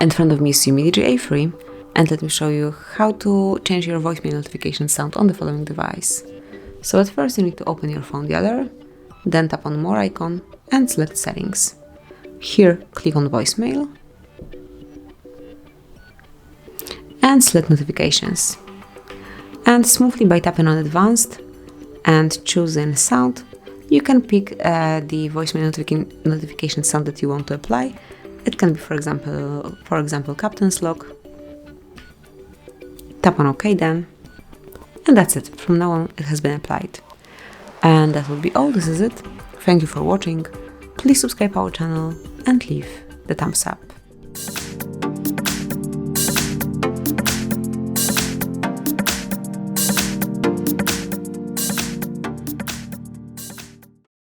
In front of me is UMIDIGI A3, and let me show you how to change your voicemail notification sound on the following device. So at first you need to open your phone dialer, then tap on More icon and select Settings. Here click on Voicemail and select Notifications. And smoothly by tapping on Advanced and choosing Sound, you can pick the voicemail notification sound that you want to apply. It can be, for example, Captain's Log. Tap on OK then, and that's it. From now on, it has been applied. And that will be all. This is it. Thank you for watching. Please subscribe our channel and leave the thumbs up.